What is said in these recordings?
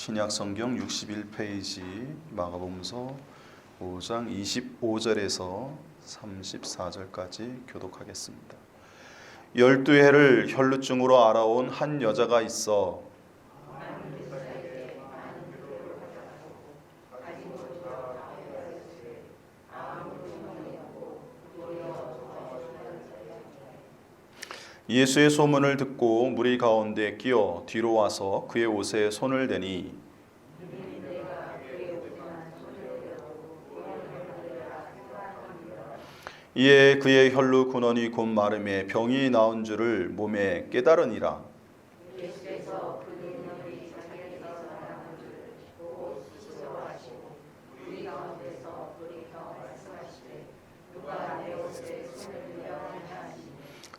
신약성경 61페이지 마가복음서 5장 25절에서 34절까지 교독하겠습니다. 12해를 혈루증으로 앓아온 한 여자가 있어 예수의 소문을 듣고 무리 가운데 끼어 뒤로 와서 그의 옷에 손을 대니 이에 그의 혈루 근원이 곧 마름에 병이 나온 줄을 몸에 깨달으니라.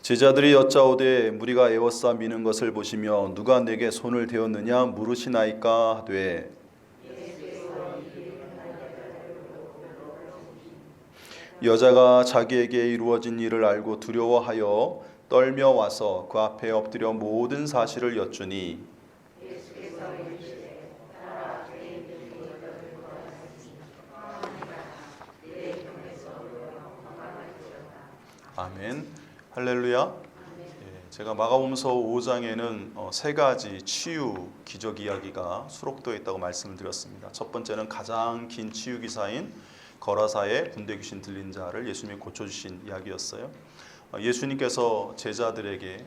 제자들이 여짜오되 무리가 에워싸 미는 것을 보시며 누가 내게 손을 대었느냐 물으시나이까 하되 여자가 자기에게 이루어진 일을 알고 두려워하여 떨며 와서 그 앞에 엎드려 모든 사실을 여쭈니 아멘. 할렐루야. 제가 마가복음서 5장에는 세 가지 치유 기적 이야기가 수록되어 있다고 말씀을 드렸습니다. 첫 번째는 가장 긴 치유 기사인 거라사의 군대 귀신 들린 자를 예수님이 고쳐주신 이야기였어요. 예수님께서 제자들에게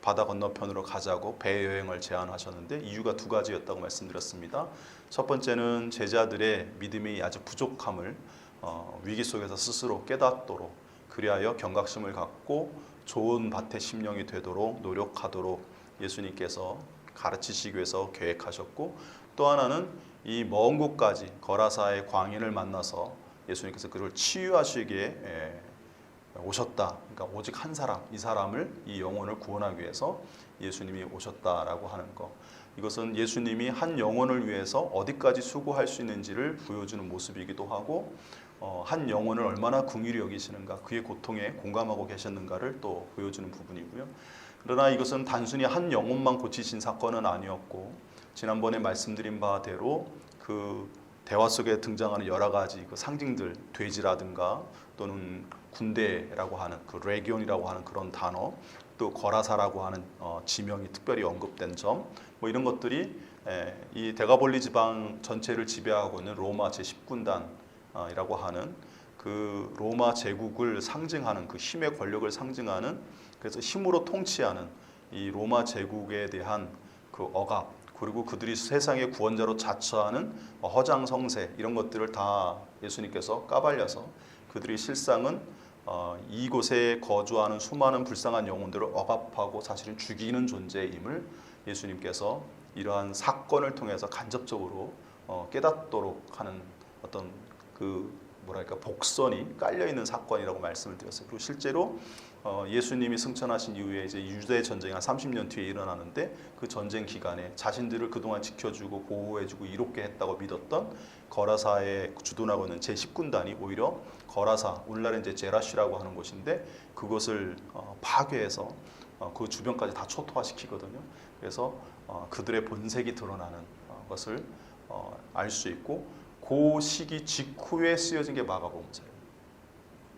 바다 건너편으로 가자고 배 여행을 제안하셨는데 이유가 두 가지였다고 말씀드렸습니다. 첫 번째는 제자들의 믿음이 아주 부족함을 위기 속에서 스스로 깨닫도록 그리하여 경각심을 갖고 좋은 밭의 심령이 되도록 노력하도록 예수님께서 가르치시기 위해서 계획하셨고, 또 하나는 이 먼 곳까지 거라사의 광인을 만나서 예수님께서 그를 치유하시기에 오셨다. 그러니까 오직 한 사람, 이 사람을, 이 영혼을 구원하기 위해서 예수님이 오셨다라고 하는 것. 이것은 예수님이 한 영혼을 위해서 어디까지 수고할 수 있는지를 보여주는 모습이기도 하고, 한 영혼을 얼마나 긍휼히 여기시는가, 그의 고통에 공감하고 계셨는가를 또 보여주는 부분이고요. 그러나 이것은 단순히 한 영혼만 고치신 사건은 아니었고, 지난번에 말씀드린 바대로 그 대화 속에 등장하는 여러 가지 그 상징들, 돼지라든가 또는 군대라고 하는 그 레기온이라고 하는 그런 단어, 또 거라사라고 하는 지명이 특별히 언급된 점, 뭐 이런 것들이 이 데가볼리 지방 전체를 지배하고 있는 로마 제10군단이라고 하는 그 로마 제국을 상징하는, 그 힘의 권력을 상징하는, 그래서 힘으로 통치하는 이 로마 제국에 대한 그 억압, 그리고 그들이 세상의 구원자로 자처하는 허장성세, 이런 것들을 다 예수님께서 까발려서 그들이 실상은 이곳에 거주하는 수많은 불쌍한 영혼들을 억압하고 사실은 죽이는 존재임을 예수님께서 이러한 사건을 통해서 간접적으로 깨닫도록 하는 어떤 그 복선이 깔려 있는 사건이라고 말씀을 드렸어요. 그리고 실제로 예수님이 승천하신 이후에 이제 유대 전쟁이 한 30년 뒤에 일어나는데, 그 전쟁 기간에 자신들을 그동안 지켜주고 보호해주고 이롭게 했다고 믿었던 거라사에 주둔하고 있는 제10군단이 오히려 거라사, 오늘날은 이제 제라시라고 하는 곳인데, 그것을 파괴해서 그 주변까지 다 초토화시키거든요. 그래서 그들의 본색이 드러나는 것을 알 수 있고, 그 시기 직후에 쓰여진 게 마가복음서예요.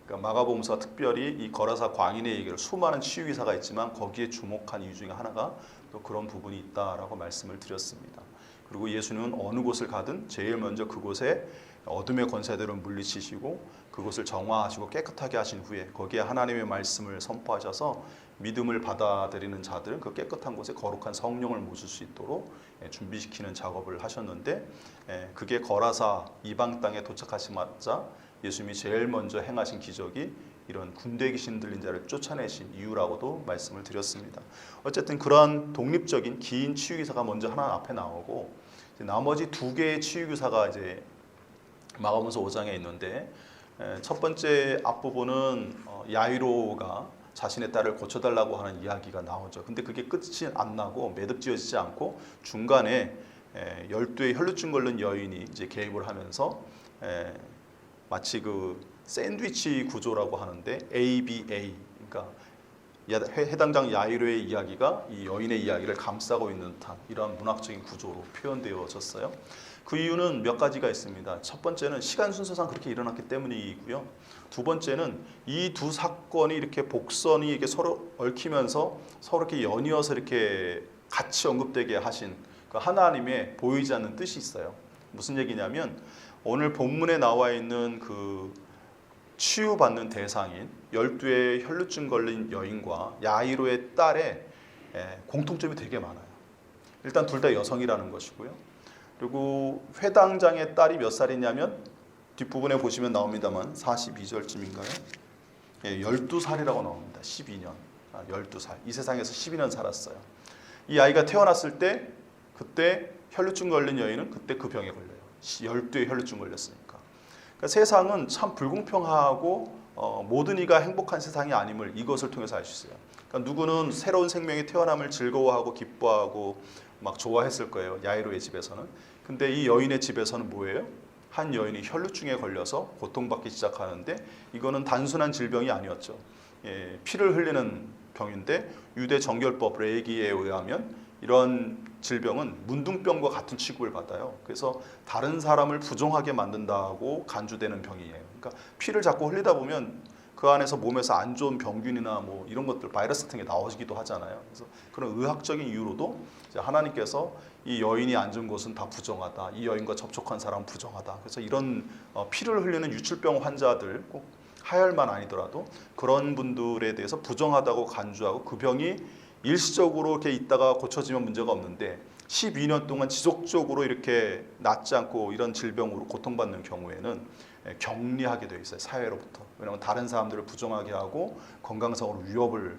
그러니까 마가복음서가 특별히 이 거라사 광인의 얘기를, 수많은 치유 기사가 있지만 거기에 주목한 이유 중에 하나가 또 그런 부분이 있다라고 말씀을 드렸습니다. 그리고 예수님은 어느 곳을 가든 제일 먼저 그곳에 어둠의 권세들을 물리치시고 그곳을 정화하시고 깨끗하게 하신 후에 거기에 하나님의 말씀을 선포하셔서 믿음을 받아들이는 자들은 그 깨끗한 곳에 거룩한 성령을 모실 수 있도록 준비시키는 작업을 하셨는데, 그게 거라사 이방 땅에 도착하시자마자 예수님이 제일 먼저 행하신 기적이 이런 군대 귀신 들린 자를 쫓아내신 이유라고도 말씀을 드렸습니다. 어쨌든 그러한 독립적인 긴 치유 기사가 먼저 하나 앞에 나오고, 나머지 두 개의 치유 기사가 이제 마가복음서 5장에 있는데, 첫 번째 앞부분은 야이로가 자신의 딸을 고쳐달라고 하는 이야기가 나오죠. 근데 그게 끝이 안 나고 매듭지어지지 않고 중간에 12의 혈루증 걸린 여인이 이제 개입을 하면서 마치 그 샌드위치 구조라고 하는데 ABA, 그러니까 해당장 야이로의 이야기가 이 여인의 이야기를 감싸고 있는 듯한 이러한 문학적인 구조로 표현되어졌어요. 그 이유는 몇 가지가 있습니다. 첫 번째는 시간 순서상 그렇게 일어났기 때문이고요. 두 번째는 이 두 사건이 이렇게 복선이 이렇게 서로 얽히면서 서로 이렇게 연이어서 이렇게 같이 언급되게 하신 그 하나님의 보이지 않는 뜻이 있어요. 무슨 얘기냐면 오늘 본문에 나와 있는 그 치유받는 대상인 12의 혈루증 걸린 여인과 야이로의 딸의 공통점이 되게 많아요. 일단 둘 다 여성이라는 것이고요. 그리고 회당장의 딸이 몇 살이냐면 뒷부분에 보시면 나옵니다만 42절쯤인가요? 12살이라고 나옵니다. 12년. 12살. 이 세상에서 12년 살았어요. 이 아이가 태어났을 때 그때 혈루증 걸린 여인은 그때 그 병에 걸려요. 12의 혈루증 걸렸으니까. 그러니까 세상은 참 불공평하고 모든 이가 행복한 세상이 아님을 이것을 통해서 알 수 있어요. 그러니까 누구는 새로운 생명이 태어남을 즐거워하고 기뻐하고 막 좋아했을 거예요. 야이로의 집에서는. 근데 이 여인의 집에서는 뭐예요? 한 여인이 혈루증에 걸려서 고통받기 시작하는데 이거는 단순한 질병이 아니었죠. 피를 흘리는 병인데 유대 정결법 레이기에 의하면 이런 질병은 문둥병과 같은 취급을 받아요. 그래서 다른 사람을 부정하게 만든다고 간주되는 병이에요. 그러니까 피를 자꾸 흘리다 보면 그 안에서 몸에서 안 좋은 병균이나 뭐 이런 것들 바이러스 같은 게 나오기도 하잖아요. 그래서 그런 의학적인 이유로도 이제 하나님께서 이 여인이 앉은 곳은 다 부정하다. 이 여인과 접촉한 사람은 부정하다. 그래서 이런 피를 흘리는 유출병 환자들 꼭 하혈만 아니더라도 그런 분들에 대해서 부정하다고 간주하고 그 병이 일시적으로 이렇게 있다가 고쳐지면 문제가 없는데 12년 동안 지속적으로 이렇게 낫지 않고 이런 질병으로 고통받는 경우에는 격리하게 되어 있어요. 사회로부터. 왜냐하면 다른 사람들을 부정하게 하고 건강상으로 위협을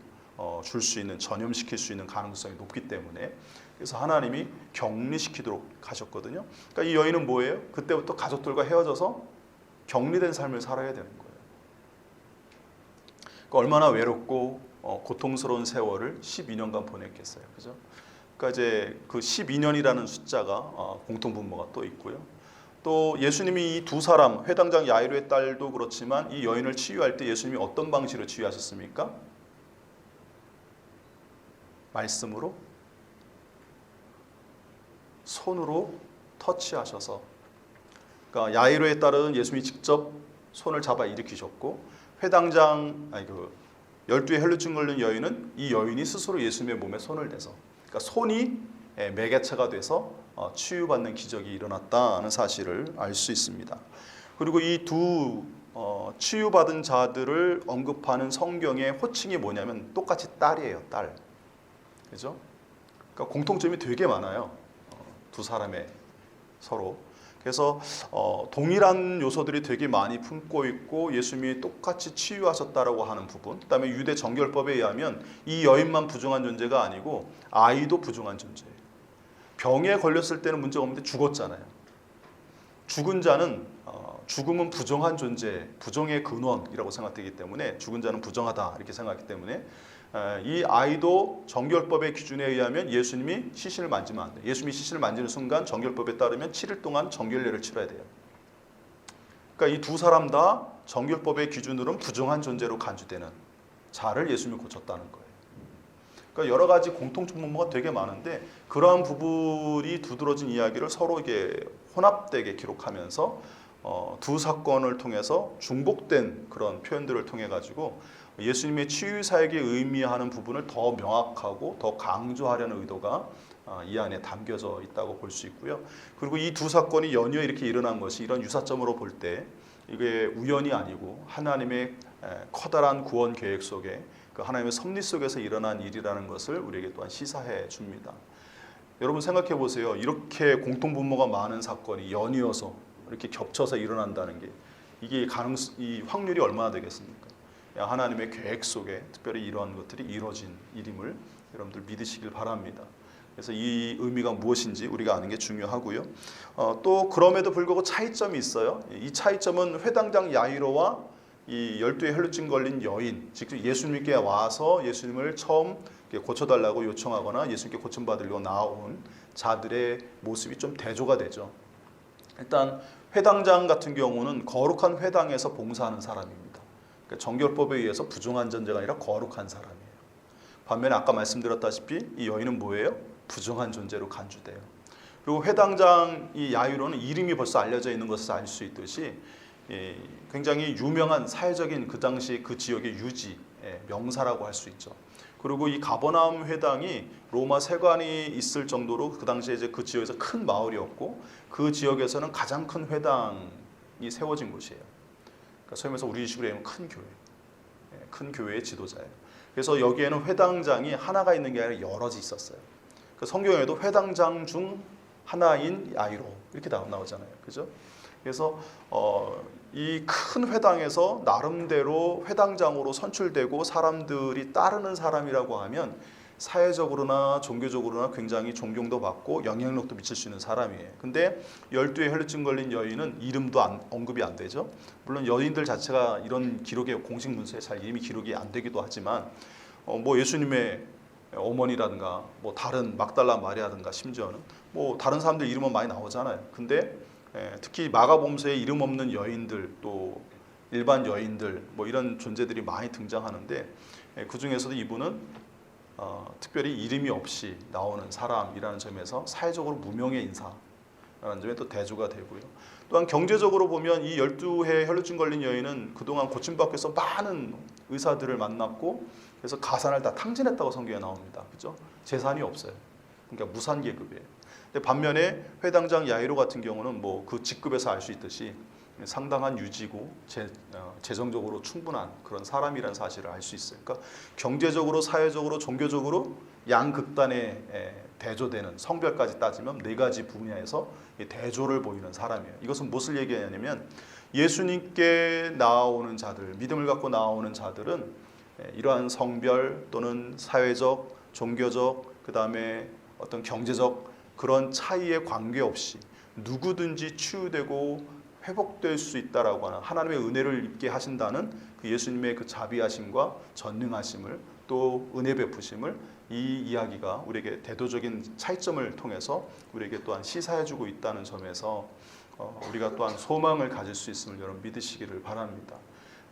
줄 수 있는, 전염시킬 수 있는 가능성이 높기 때문에 그래서 하나님이 격리시키도록 하셨거든요. 그러니까 이 여인은 뭐예요? 그때부터 가족들과 헤어져서 격리된 삶을 살아야 되는 거예요. 그러니까 얼마나 외롭고 고통스러운 세월을 12년간 보냈겠어요. 그죠? 그러니까 이제 그 12년이라는 숫자가 공통분모가 또 있고요. 또 예수님이 이 두 사람, 회당장 야이로의 딸도 그렇지만 이 여인을 치유할 때 예수님이 어떤 방식으로 치유하셨습니까? 말씀으로, 손으로 터치하셔서. 그러니까 야이로의 딸은 예수님이 직접 손을 잡아 일으키셨고 회당장, 12의 혈루증 걸린 여인은 이 여인이 스스로 예수님의 몸에 손을 대서, 그러니까 손이 매개체가 돼서 치유받는 기적이 일어났다는 사실을 알 수 있습니다. 그리고 이 두 치유받은 자들을 언급하는 성경의 호칭이 뭐냐면 똑같이 딸이에요. 딸. 그죠? 그러니까 공통점이 되게 많아요. 두 사람의 서로. 그래서 동일한 요소들이 되게 많이 품고 있고 예수님이 똑같이 치유하셨다라고 하는 부분. 그다음에 유대 정결법에 의하면 이 여인만 부정한 존재가 아니고 아이도 부정한 존재예요. 병에 걸렸을 때는 문제가 없는데 죽었잖아요. 죽은 자는 죽음은 부정한 존재, 부정의 근원이라고 생각되기 때문에 죽은 자는 부정하다 이렇게 생각하기 때문에 이 아이도 정결법의 기준에 의하면 예수님이 시신을 만지면 안 돼요. 예수님이 시신을 만지는 순간 정결법에 따르면 7일 동안 정결례를 치러야 돼요. 그러니까 이 두 사람 다 정결법의 기준으로는 부정한 존재로 간주되는 자를 예수님이 고쳤다는 거예요. 그러니까 여러 가지 공통분모가 되게 많은데 그러한 부분이 두드러진 이야기를 서로 이게 혼합되게 기록하면서 두 사건을 통해서 중복된 그런 표현들을 통해 가지고 예수님의 치유 사역에 의미하는 부분을 더 명확하고 더 강조하려는 의도가 이 안에 담겨져 있다고 볼 수 있고요. 그리고 이 두 사건이 연이어 이렇게 일어난 것이 이런 유사점으로 볼 때 이게 우연이 아니고 하나님의 커다란 구원 계획 속에 그 하나님의 섭리 속에서 일어난 일이라는 것을 우리에게 또한 시사해 줍니다. 여러분 생각해 보세요. 이렇게 공통분모가 많은 사건이 연이어서 이렇게 겹쳐서 일어난다는 게 이게 이 확률이 얼마나 되겠습니까? 하나님의 계획 속에 특별히 이러한 것들이 이루어진 일임을 여러분들 믿으시길 바랍니다. 그래서 이 의미가 무엇인지 우리가 아는 게 중요하고요. 또 그럼에도 불구하고 차이점이 있어요. 이 차이점은 회당장 야이로와 이 12의 혈루증 걸린 여인, 즉 예수님께 와서 예수님을 처음 고쳐달라고 요청하거나 예수님께 고침받으려고 나온 자들의 모습이 좀 대조가 되죠. 일단 회당장 같은 경우는 거룩한 회당에서 봉사하는 사람입니다. 그러니까 정결법에 의해서 부정한 존재가 아니라 거룩한 사람이에요. 반면에 아까 말씀드렸다시피 이 여인은 뭐예요? 부정한 존재로 간주돼요. 그리고 회당장 이 야이로는 이름이 벌써 알려져 있는 것을 알 수 있듯이 굉장히 유명한 사회적인 그 당시 그 지역의 유지, 명사라고 할 수 있죠. 그리고 이 가버나움 회당이 로마 세관이 있을 정도로 그 당시에 이제 그 지역에서 큰 마을이었고 그 지역에서는 가장 큰 회당이 세워진 곳이에요. 그러니까 소위 말해서 우리식으로 하면 큰 교회, 큰 교회의 지도자예요. 그래서 여기에는 회당장이 하나가 있는 게 아니라 여럿이 있었어요. 그 성경에도 회당장 중 하나인 야이로 이렇게 나오잖아요. 그죠? 그래서 이 큰 회당에서 나름대로 회당장으로 선출되고 사람들이 따르는 사람이라고 하면 사회적으로나 종교적으로나 굉장히 존경도 받고 영향력도 미칠 수 있는 사람이에요. 근데 12에 혈루증 걸린 여인은 이름도 언급이 안 되죠. 물론 여인들 자체가 이런 기록에 공식 문서에 잘 이름이 기록이 안 되기도 하지만 뭐 예수님의 어머니라든가 뭐 다른 막달라 마리아든가 심지어는 뭐 다른 사람들 이름은 많이 나오잖아요. 근데 특히 마가복음서에 이름 없는 여인들 또 일반 여인들 뭐 이런 존재들이 많이 등장하는데 그 중에서도 이분은 특별히 이름이 없이 나오는 사람이라는 점에서 사회적으로 무명의 인사라는 점에 또 대조가 되고요. 또한 경제적으로 보면 이 12해 혈루증 걸린 여인은 그동안 고침받기 위해서 많은 의사들을 만났고 그래서 가산을 다 탕진했다고 성경에 나옵니다. 그죠? 재산이 없어요. 그러니까 무산 계급이에요. 근데 반면에 회당장 야이로 같은 경우는 뭐 그 직급에서 알 수 있듯이 상당한 유지고 재정적으로 충분한 그런 사람이라는 사실을 알 수 있어요. 그러니까 경제적으로, 사회적으로, 종교적으로 양극단에 대조되는 성별까지 따지면 네 가지 분야에서 대조를 보이는 사람이에요. 이것은 무엇을 얘기하냐면 예수님께 나오는 자들, 믿음을 갖고 나오는 자들은 이러한 성별 또는 사회적, 종교적, 그 다음에 어떤 경제적 그런 차이에 관계없이 누구든지 치유되고 회복될 수 있다라고 하는 하나님의 은혜를 입게 하신다는 그 예수님의 그 자비하심과 전능하심을 또 은혜 베푸심을 이 이야기가 우리에게 대도적인 차이점을 통해서 우리에게 또한 시사해주고 있다는 점에서 우리가 또한 소망을 가질 수 있음을 여러분 믿으시기를 바랍니다.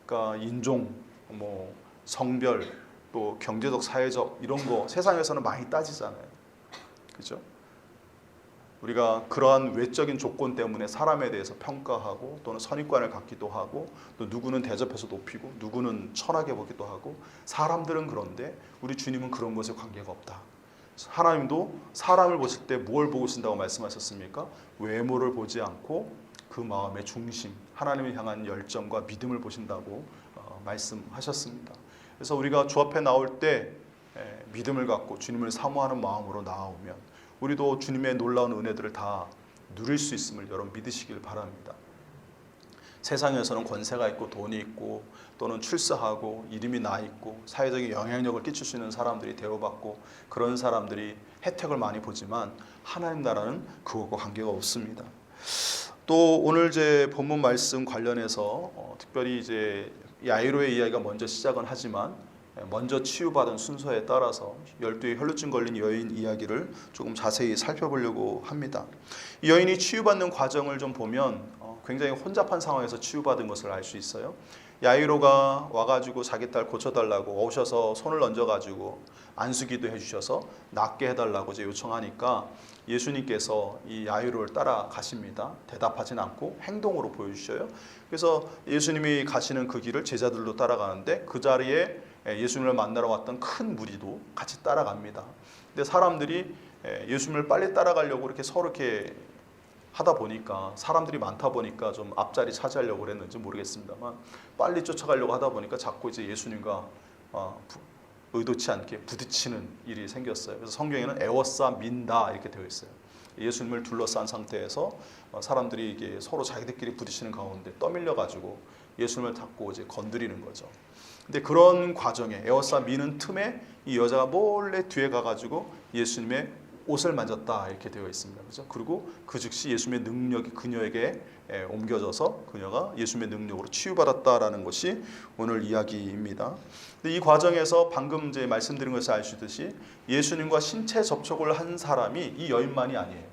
그러니까 인종, 뭐 성별, 또 경제적, 사회적 이런 거 세상에서는 많이 따지잖아요. 그죠? 우리가 그러한 외적인 조건 때문에 사람에 대해서 평가하고 또는 선입관을 갖기도 하고 또 누구는 대접해서 높이고 누구는 천하게 보기도 하고 사람들은 그런데 우리 주님은 그런 것에 관계가 없다. 하나님도 사람을 보실 때 뭘 보고 계신다고 말씀하셨습니까? 외모를 보지 않고 그 마음의 중심, 하나님을 향한 열정과 믿음을 보신다고 말씀하셨습니다. 그래서 우리가 주 앞에 나올 때 믿음을 갖고 주님을 사모하는 마음으로 나오면 우리도 주님의 놀라운 은혜들을 다 누릴 수 있음을 여러분 믿으시길 바랍니다. 세상에서는 권세가 있고 돈이 있고 또는 출세하고 이름이 나 있고 사회적인 영향력을 끼칠 수 있는 사람들이 대우받고 그런 사람들이 혜택을 많이 보지만 하나님 나라는 그것과 관계가 없습니다. 또 오늘 제 본문 말씀 관련해서 특별히 이제 야이로의 이야기가 먼저 시작은 하지만 먼저 치유받은 순서에 따라서 12의 혈루증 걸린 여인 이야기를 조금 자세히 살펴보려고 합니다. 이 여인이 치유받는 과정을 좀 보면 굉장히 혼잡한 상황에서 치유받은 것을 알 수 있어요. 야이로가 와가지고 자기 딸 고쳐달라고 오셔서 손을 얹어가지고 안수기도 해주셔서 낫게 해달라고 이제 요청하니까 예수님께서 이 야이로를 따라가십니다. 대답하진 않고 행동으로 보여주셔요. 그래서 예수님이 가시는 그 길을 제자들도 따라가는데 그 자리에 예수님을 만나러 왔던 큰 무리도 같이 따라갑니다. 근데 사람들이 예수님을 빨리 따라가려고 이렇게 서로 이렇게 하다 보니까 사람들이 많다 보니까 좀 앞자리 차지하려고 그랬는지 모르겠습니다만 빨리 쫓아가려고 하다 보니까 자꾸 이제 예수님과 의도치 않게 부딪히는 일이 생겼어요. 그래서 성경에는 에워싸 민다 이렇게 되어 있어요. 예수님을 둘러싼 상태에서 사람들이 이게 서로 자기들끼리 부딪히는 가운데 떠밀려 가지고 예수님을 잡고 이제 건드리는 거죠. 근데 그런 과정에 에워싸 미는 틈에 이 여자가 몰래 뒤에 가가지고 예수님의 옷을 만졌다 이렇게 되어 있습니다. 그렇죠? 그리고 그 즉시 예수님의 능력이 그녀에게 옮겨져서 그녀가 예수님의 능력으로 치유받았다라는 것이 오늘 이야기입니다. 근데 이 과정에서 방금 이제 말씀드린 것을 알 수 있듯이 예수님과 신체 접촉을 한 사람이 이 여인만이 아니에요.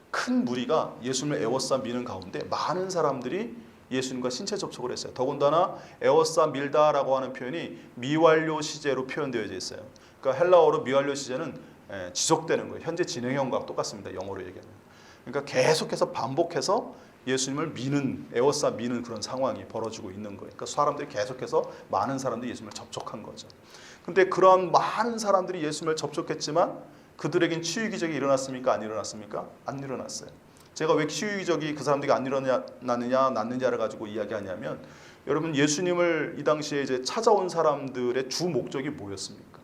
큰 무리가 예수님을 에워싸 미는 가운데 많은 사람들이 예수님과 신체 접촉을 했어요. 더군다나 에오사 밀다라고 하는 표현이 미완료 시제로 표현되어져 있어요. 그러니까 헬라어로 미완료 시제는 지속되는 거예요. 현재 진행형과 똑같습니다. 영어로 얘기하면. 그러니까 계속해서 반복해서 예수님을 미는, 에워싸 미는 그런 상황이 벌어지고 있는 거예요. 그러니까 사람들이 계속해서 많은 사람들이 예수님을 접촉한 거죠. 근데 그런 많은 사람들이 예수님을 접촉했지만 그들에겐 치유 기적이 일어났습니까? 안 일어났습니까? 안 일어났어요. 제가 왜 치유 기적이 그 사람들이 안 일어났느냐, 났느냐를 가지고 이야기하냐면, 여러분, 예수님을 이 당시에 이제 찾아온 사람들의 주 목적이 뭐였습니까?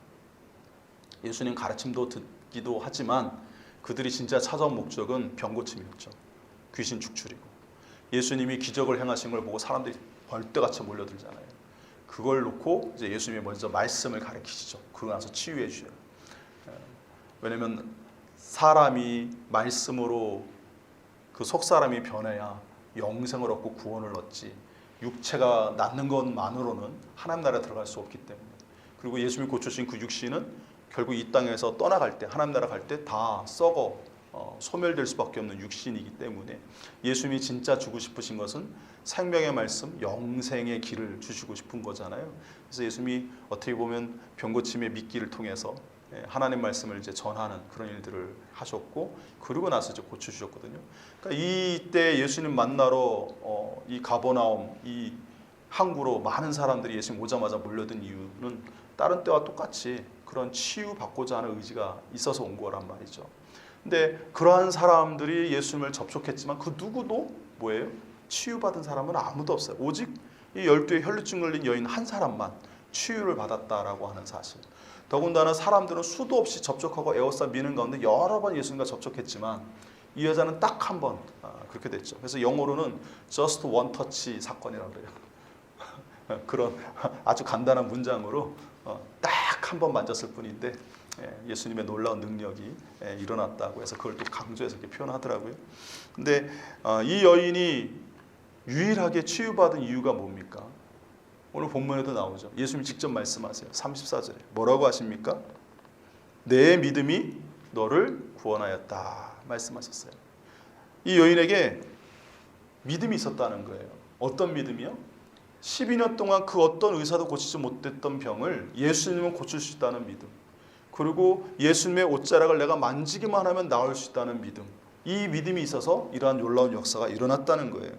예수님 가르침도 듣기도 하지만 그들이 진짜 찾아온 목적은 병고침이었죠. 귀신 축출이고. 예수님이 기적을 행하신 걸 보고 사람들이 벌떼같이 몰려들잖아요. 그걸 놓고 이제 예수님이 먼저 말씀을 가르치시죠. 그러고 나서 치유해 주셔요. 왜냐하면 사람이 말씀으로 그 속사람이 변해야 영생을 얻고 구원을 얻지, 육체가 낫는 것만으로는 하나님 나라에 들어갈 수 없기 때문에. 그리고 예수님이 고쳐주신 그 육신은 결국 이 땅에서 떠나갈 때, 하나님 나라 갈 때 다 썩어 소멸될 수밖에 없는 육신이기 때문에 예수님이 진짜 주고 싶으신 것은 생명의 말씀, 영생의 길을 주시고 싶은 거잖아요. 그래서 예수님이 어떻게 보면 병고침의 미끼를 통해서 하나님 말씀을 이제 전하는 그런 일들을 하셨고, 그러고 나서 이제 고쳐주셨거든요. 그러니까 이때 예수님 만나러 이 가버나움, 이 항구로 많은 사람들이 예수님 오자마자 몰려든 이유는 다른 때와 똑같이 그런 치유받고자 하는 의지가 있어서 온 거란 말이죠. 근데 그러한 사람들이 예수님을 접촉했지만 그 누구도 뭐예요? 치유받은 사람은 아무도 없어요. 오직 이 12의 혈루증 걸린 여인 한 사람만 치유를 받았다라고 하는 사실. 더군다나 사람들은 수도 없이 접촉하고 에워싸 미는 가운데 여러 번 예수님과 접촉했지만 이 여자는 딱 한 번 그렇게 됐죠. 그래서 영어로는 just one touch 사건이라고 그래요. 그런 아주 간단한 문장으로 딱 한 번 만졌을 뿐인데 예수님의 놀라운 능력이 일어났다고 해서 그걸 또 강조해서 이렇게 표현하더라고요. 근데 이 여인이 유일하게 치유받은 이유가 뭡니까? 오늘 본문에도 나오죠. 예수님이 직접 말씀하세요. 34절에 뭐라고 하십니까? 내 믿음이 너를 구원하였다 말씀하셨어요. 이 여인에게 믿음이 있었다는 거예요. 어떤 믿음이요? 12년 동안 그 어떤 의사도 고치지 못했던 병을 예수님은 고칠 수 있다는 믿음. 그리고 예수님의 옷자락을 내가 만지기만 하면 나을 수 있다는 믿음. 이 믿음이 있어서 이러한 놀라운 역사가 일어났다는 거예요.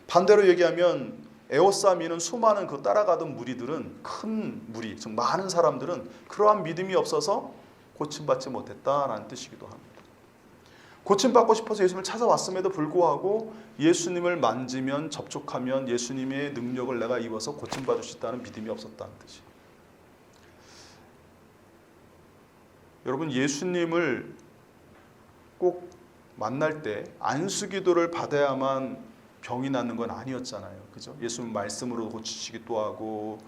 반대로 얘기하면 에오싸미는 수많은 그 따라가던 무리들은, 큰 무리, 즉 많은 사람들은 그러한 믿음이 없어서 고침받지 못했다라는 뜻이기도 합니다. 고침받고 싶어서 예수님을 찾아왔음에도 불구하고 예수님을 만지면, 접촉하면 예수님의 능력을 내가 입어서 고침받을 수 있다는 믿음이 없었다는 뜻이에요. 여러분, 예수님을 꼭 만날 때 안수기도를 받아야만 병이 낫는 건 아니었잖아요. 그죠? 예수님 말씀으로 고치시기도 하고,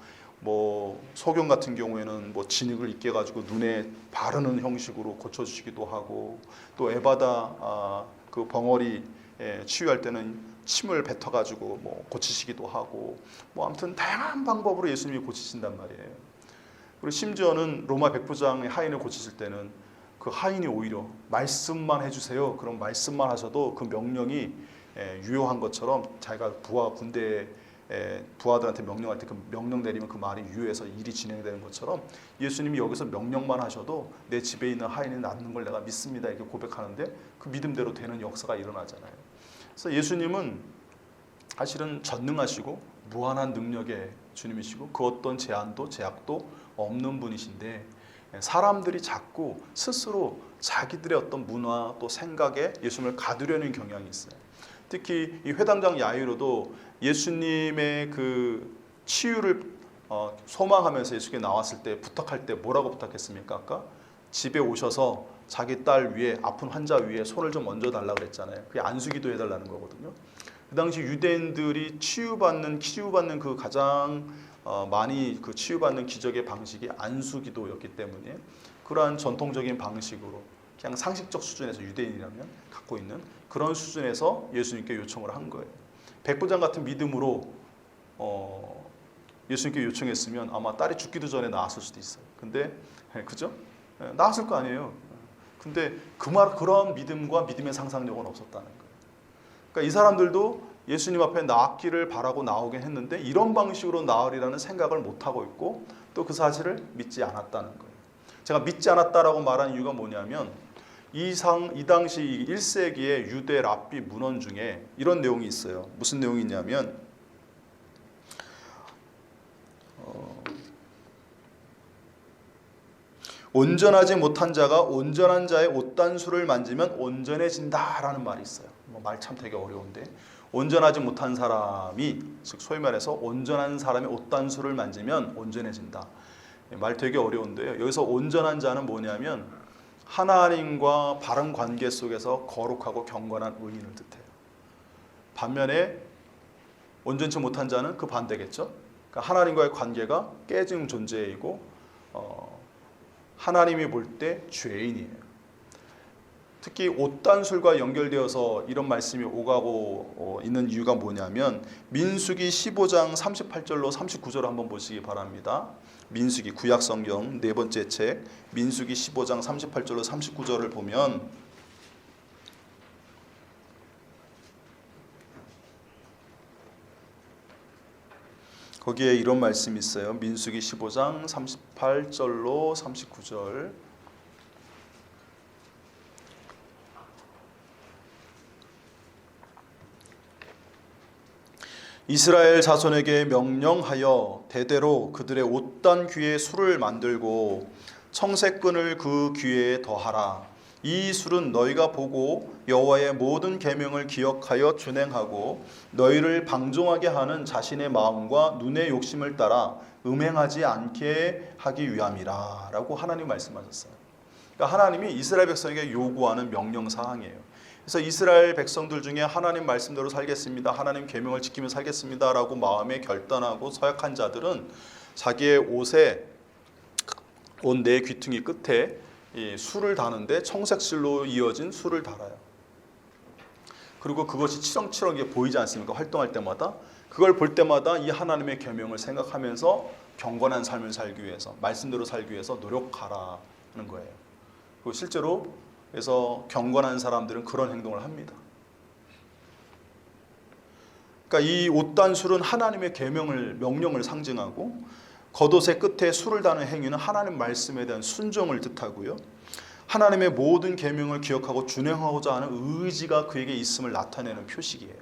소경 같은 경우에는 진흙을 잊게 가지고 눈에 바르는 형식으로 고쳐주시기도 하고, 또 에바다 그 벙어리 치유할 때는 침을 뱉어가지고 고치시기도 하고, 아무튼 다양한 방법으로 예수님이 고치신단 말이에요. 그리고 심지어는 로마 백부장의 하인을 고치실 때는 그 하인이 오히려 말씀만 해주세요. 그럼 말씀만 하셔도 그 명령이 유효한 것처럼 자기가 군대에 부하들한테 명령할 때 그 명령 내리면 그 말이 유효해서 일이 진행되는 것처럼 예수님이 여기서 명령만 하셔도 내 집에 있는 하인이 낫는 걸 내가 믿습니다 이렇게 고백하는데 그 믿음대로 되는 역사가 일어나잖아요. 그래서 예수님은 사실은 전능하시고 무한한 능력의 주님이시고 그 어떤 제한도 제약도 없는 분이신데, 사람들이 자꾸 스스로 자기들의 어떤 문화 또 생각에 예수님을 가두려는 경향이 있어요. 특히 이 회당장 야이로도 예수님의 그 치유를 소망하면서 예수께 나왔을 때 부탁할 때 뭐라고 부탁했습니까? 아까 집에 오셔서 자기 딸 위에, 아픈 환자 위에 손을 좀 얹어달라고 그랬잖아요. 그게 안수기도 해달라는 거거든요. 그 당시 유대인들이 치유받는 그 가장 많이 그 치유받는 기적의 방식이 안수기도였기 때문에 그러한 전통적인 방식으로 그냥 상식적 수준에서 유대인이라면 갖고 있는 그런 수준에서 예수님께 요청을 한 거예요. 백부장 같은 믿음으로 예수님께 요청했으면 아마 딸이 죽기도 전에 나았을 수도 있어요. 근데 그죠? 나았을 거 아니에요. 근데 그런 믿음과 믿음의 상상력은 없었다는 거예요. 그러니까 이 사람들도 예수님 앞에 나았기를 바라고 나오긴 했는데 이런 방식으로 나으리라는 생각을 못하고 있고 또 그 사실을 믿지 않았다는 거예요. 제가 믿지 않았다라고 말한 이유가 뭐냐면 이 당시 1세기의 유대 랍비 문헌 중에 이런 내용이 있어요. 무슨 내용이 있냐면 온전하지 못한 자가 온전한 자의 옷단수를 만지면 온전해진다라는 말이 있어요. 말 참 되게 어려운데 온전하지 못한 사람이 즉 소위 말해서 온전한 사람의 옷단수를 만지면 온전해진다. 말 되게 어려운데요. 여기서 온전한 자는 뭐냐면 하나님과 바른 관계 속에서 거룩하고 경건한 의인을 뜻해요. 반면에 온전치 못한 자는 그 반대겠죠. 그러니까 하나님과의 관계가 깨진 존재이고 하나님이 볼 때 죄인이에요. 특히 옷단술과 연결되어서 이런 말씀이 오가고 있는 이유가 뭐냐면 민수기 15장 38절로 39절을 한번 보시기 바랍니다. 민수기 구약성경 네 번째 책 민수기 15장 38절로 39절을 보면 거기에 이런 말씀이 있어요. 민수기 15장 38절로 39절 이스라엘 자손에게 명령하여 대대로 그들의 옷단 귀에 술을 만들고 청색끈을 그 귀에 더하라. 이 술은 너희가 보고 여호와의 모든 계명을 기억하여 준행하고 너희를 방종하게 하는 자신의 마음과 눈의 욕심을 따라 음행하지 않게 하기 위함이라 라고 하나님 말씀하셨어요. 그러니까 하나님이 이스라엘 백성에게 요구하는 명령사항이에요. 그래서 이스라엘 백성들 중에 하나님 말씀대로 살겠습니다, 하나님 계명을 지키며 살겠습니다 라고 마음에 결단하고 서약한 자들은 자기의 옷에 옷 네 귀퉁이 끝에 이 술을 다는데 청색실로 이어진 술을 달아요. 그리고 그것이 치렁치렁하게 보이지 않습니까? 활동할 때마다. 그걸 볼 때마다 이 하나님의 계명을 생각하면서 경건한 삶을 살기 위해서 말씀대로 살기 위해서 노력하라는 거예요. 그리고 실제로 그래서 경건한 사람들은 그런 행동을 합니다. 그러니까 이 옷단술은 하나님의 계명을 명령을 상징하고 겉옷의 끝에 술을 다는 행위는 하나님 말씀에 대한 순종을 뜻하고요. 하나님의 모든 계명을 기억하고 준행하고자 하는 의지가 그에게 있음을 나타내는 표식이에요.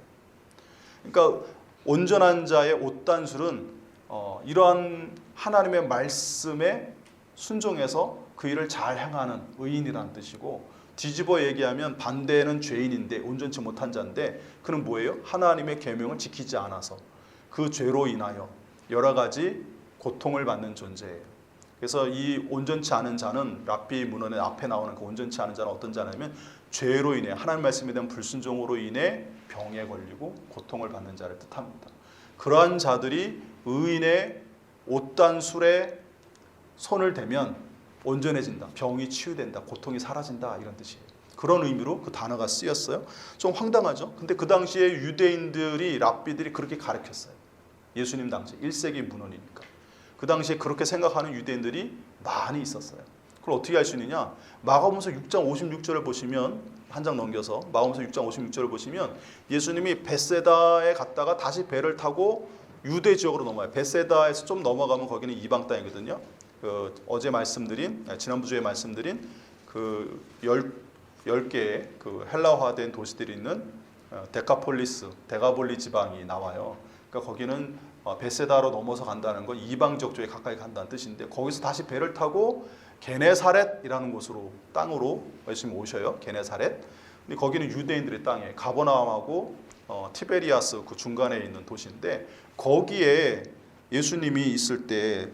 그러니까 온전한 자의 옷단술은 이러한 하나님의 말씀에 순종해서 그 일을 잘 행하는 의인이라는 뜻이고 뒤집어 얘기하면 반대는 죄인인데 온전치 못한 자인데 그는 뭐예요? 하나님의 계명을 지키지 않아서 그 죄로 인하여 여러 가지 고통을 받는 존재예요. 그래서 이 온전치 않은 자는 랍비 문헌의 앞에 나오는 그 온전치 않은 자는 어떤 자냐면 죄로 인해 하나님 말씀에 대한 불순종으로 인해 병에 걸리고 고통을 받는 자를 뜻합니다. 그러한 자들이 의인의 옷단술에 손을 대면 온전해진다, 병이 치유된다, 고통이 사라진다 이런 뜻이에요. 그런 의미로 그 단어가 쓰였어요. 좀 황당하죠? 근데 그 당시에 유대인들이 랍비들이 그렇게 가르쳤어요. 예수님 당시 1세기 문헌이니까. 그 당시에 그렇게 생각하는 유대인들이 많이 있었어요. 그걸 어떻게 알 수 있느냐? 마가복음서 6장 56절을 보시면 한 장 넘겨서 마가복음서 6장 56절을 보시면 예수님이 벳세다에 갔다가 다시 배를 타고 유대 지역으로 넘어요. 벳세다에서 좀 넘어가면 거기는 이방 땅이거든요. 어제 말씀드린 지난주 주에 말씀드린 그 10개의 그 헬라화된 도시들이 있는 데카폴리스, 데가볼리 지방이 나와요. 그러니까 거기는 벳세다로 넘어서 간다는 건 이방 지역 쪽에 가까이 간다는 뜻인데 거기서 다시 배를 타고 게네사렛이라는 곳으로 땅으로 예수님 오셔요. 게네사렛. 근데 거기는 유대인들의 땅이에요. 가버나움하고 티베리아스 그 중간에 있는 도시인데 거기에 예수님이 있을 때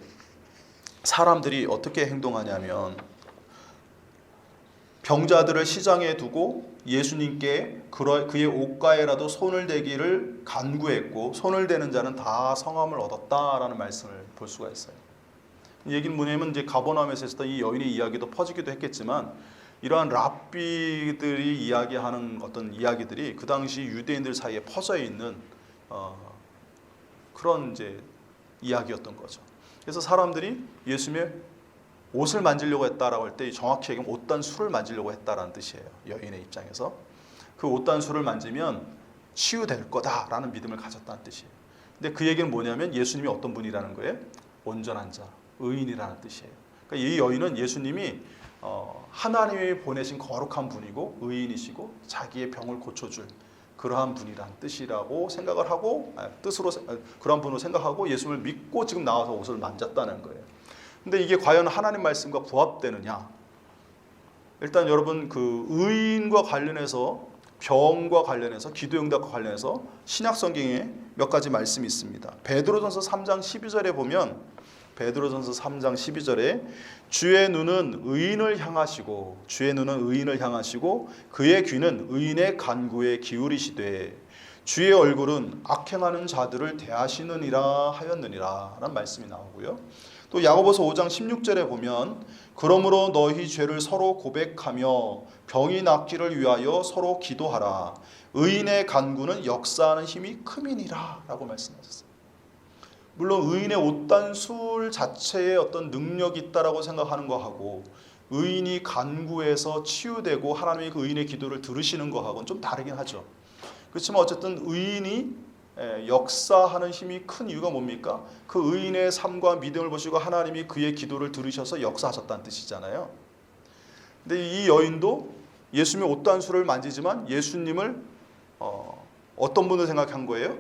사람들이 어떻게 행동하냐면 병자들을 시장에 두고 예수님께 그의 옷가에라도 손을 대기를 간구했고 손을 대는 자는 다 성함을 얻었다라는 말씀을 볼 수가 있어요. 이 얘기는 뭐냐면 이제 가버나움에서 했던 이 여인의 이야기도 퍼지기도 했겠지만 이러한 랍비들이 이야기하는 어떤 이야기들이 그 당시 유대인들 사이에 퍼져 있는 그런 이제 이야기였던 거죠. 그래서 사람들이 예수님의 옷을 만지려고 했다라고 할 때 정확히 얘기하면 옷단술을 만지려고 했다라는 뜻이에요. 여인의 입장에서. 그 옷단술을 만지면 치유될 거다라는 믿음을 가졌다는 뜻이에요. 근데 그 얘기는 뭐냐면 예수님이 어떤 분이라는 거예요? 온전한 자, 의인이라는 뜻이에요. 그러니까 이 여인은 예수님이 하나님이 보내신 거룩한 분이고 의인이시고 자기의 병을 고쳐줄 그러한 분이란 뜻이라고 생각을 하고 그러한 분으로 생각하고 예수님을 믿고 지금 나와서 옷을 만졌다는 거예요. 근데 이게 과연 하나님 말씀과 부합되느냐? 일단 여러분 그 의인과 관련해서 병과 관련해서 기도응답과 관련해서 신약 성경에 몇 가지 말씀이 있습니다. 베드로전서 3장 12절에 보면 베드로전서 3장 12절에 주의 눈은 의인을 향하시고 그의 귀는 의인의 간구에 기울이시되 주의 얼굴은 악행하는 자들을 대하시느니라 하였느니라 라는 말씀이 나오고요. 또 야고보서 5장 16절에 보면 그러므로 너희 죄를 서로 고백하며 병이 낫기를 위하여 서로 기도하라. 의인의 간구는 역사하는 힘이 큼이니라 라고 말씀하셨어요. 물론 의인의 옷단술 자체에 어떤 능력이 있다라고 생각하는 거하고 의인이 간구해서 치유되고 하나님이 그 의인의 기도를 들으시는 거하고는 좀 다르긴 하죠. 그렇지만 어쨌든 의인이 역사하는 힘이 큰 이유가 뭡니까? 그 의인의 삶과 믿음을 보시고 하나님이 그의 기도를 들으셔서 역사하셨다는 뜻이잖아요. 근데 이 여인도 예수님의 옷단술을 만지지만 예수님을 어떤 분을 생각한 거예요?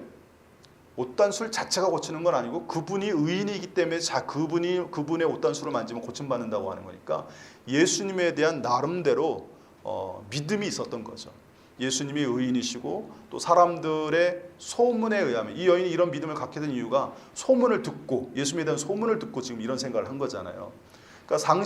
옷단술 자체가 고치는 건 아니고 그분이 의인이기 때문에 그분의 옷단술을 만지면 고침받는다고 하는 거니까 예수님에 대한 나름대로 믿음이 있었던 거죠. 예수님이 의인이시고 또 사람들의 소문에 의하면 이 여인이 이런 믿음을 갖게 된 이유가 소문을 듣고 예수님에 대한 소문을 듣고 지금 이런 생각을 한 거잖아요. 그러니까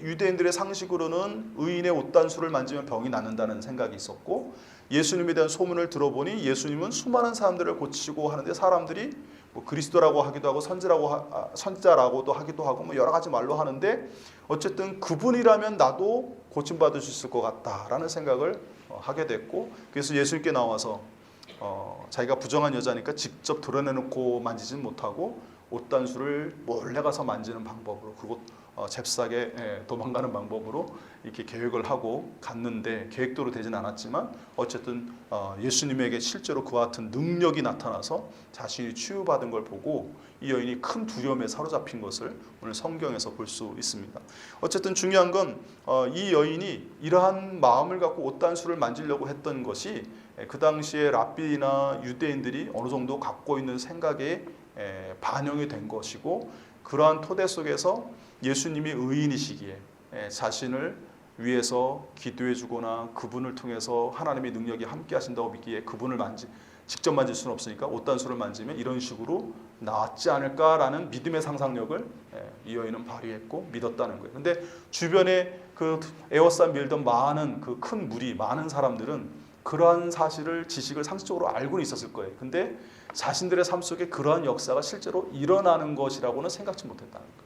유대인들의 상식으로는 의인의 옷단술을 만지면 병이 낫는다는 생각이 있었고 예수님에 대한 소문을 들어보니 예수님은 수많은 사람들을 고치시고 하는데 사람들이 뭐 그리스도라고 하기도 하고 선지자라고도 하기도 하고 뭐 여러 가지 말로 하는데 어쨌든 그분이라면 나도 고침받을 수 있을 것 같다라는 생각을 하게 됐고 그래서 예수님께 나와서 자기가 부정한 여자니까 직접 드러내놓고 만지진 못하고 옷단술을 몰래 가서 만지는 방법으로 그리고 잽싸게 도망가는 방법으로 이렇게 계획을 하고 갔는데 계획대로 되진 않았지만 어쨌든 예수님에게 실제로 그와 같은 능력이 나타나서 자신이 치유받은 걸 보고 이 여인이 큰 두려움에 사로잡힌 것을 오늘 성경에서 볼 수 있습니다. 어쨌든 중요한 건 이 여인이 이러한 마음을 갖고 옷단술을 만지려고 했던 것이 그 당시에 랍비나 유대인들이 어느 정도 갖고 있는 생각에 반영이 된 것이고 그러한 토대 속에서 예수님이 의인이시기에 자신을 위해서 기도해 주거나 그분을 통해서 하나님의 능력이 함께 하신다고 믿기에 그분을 직접 만질 수는 없으니까 옷단술을 만지면 이런 식으로 낫지 않을까라는 믿음의 상상력을 이 여인은 발휘했고 믿었다는 거예요. 근데 주변에 그 에워싸 밀던 많은 그 큰 무리 많은 사람들은 그러한 사실을 지식을 상식적으로 알고는 있었을 거예요. 근데 자신들의 삶 속에 그러한 역사가 실제로 일어나는 것이라고는 생각지 못했다는 거예요.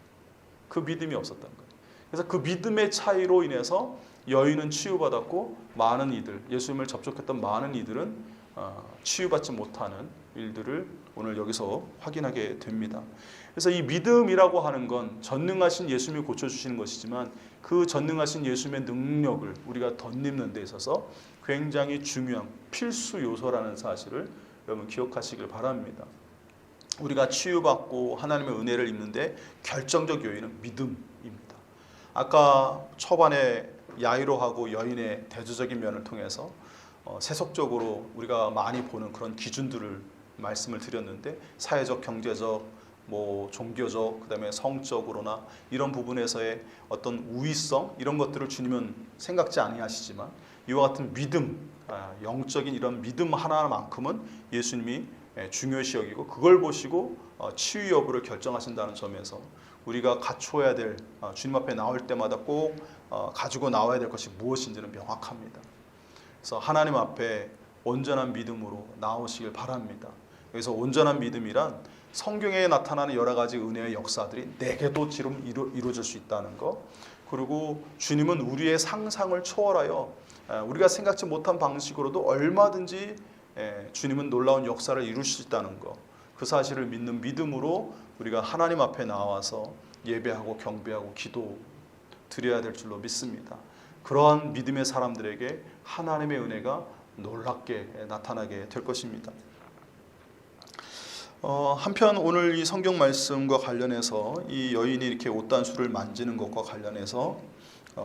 그 믿음이 없었다는 거예요. 그래서 그 믿음의 차이로 인해서 여인은 치유받았고 많은 이들, 예수님을 접촉했던 많은 이들은 치유받지 못하는 일들을 오늘 여기서 확인하게 됩니다. 그래서 이 믿음이라고 하는 건 전능하신 예수님이 고쳐주시는 것이지만 그 전능하신 예수님의 능력을 우리가 덧입는 데 있어서 굉장히 중요한 필수 요소라는 사실을 여러분 기억하시길 바랍니다. 우리가 치유받고 하나님의 은혜를 입는데 결정적 요인은 믿음입니다. 아까 초반에 야이로하고 여인의 대조적인 면을 통해서 세속적으로 우리가 많이 보는 그런 기준들을 말씀을 드렸는데 사회적, 경제적, 종교적, 그다음에 성적으로나 이런 부분에서의 어떤 우위성 이런 것들을 주님은 생각지 아니하시지만 이와 같은 믿음, 영적인 이런 믿음 하나만큼은 예수님이 중요시 여기고 그걸 보시고 치유 여부를 결정하신다는 점에서 우리가 갖춰야 될 주님 앞에 나올 때마다 꼭 가지고 나와야 될 것이 무엇인지는 명확합니다. 그래서 하나님 앞에 온전한 믿음으로 나오시길 바랍니다. 여기서 온전한 믿음이란 성경에 나타나는 여러 가지 은혜의 역사들이 내게도 지금 이루어질 수 있다는 것, 그리고 주님은 우리의 상상을 초월하여 우리가 생각지 못한 방식으로도 얼마든지 주님은 놀라운 역사를 이루실 수 있다는 것, 그 사실을 믿는 믿음으로 우리가 하나님 앞에 나와서 예배하고 경배하고 기도 드려야 될 줄로 믿습니다. 그러한 믿음의 사람들에게 하나님의 은혜가 놀랍게 나타나게 될 것입니다. 한편 오늘 이 성경 말씀과 관련해서 이 여인이 이렇게 옷단수를 만지는 것과 관련해서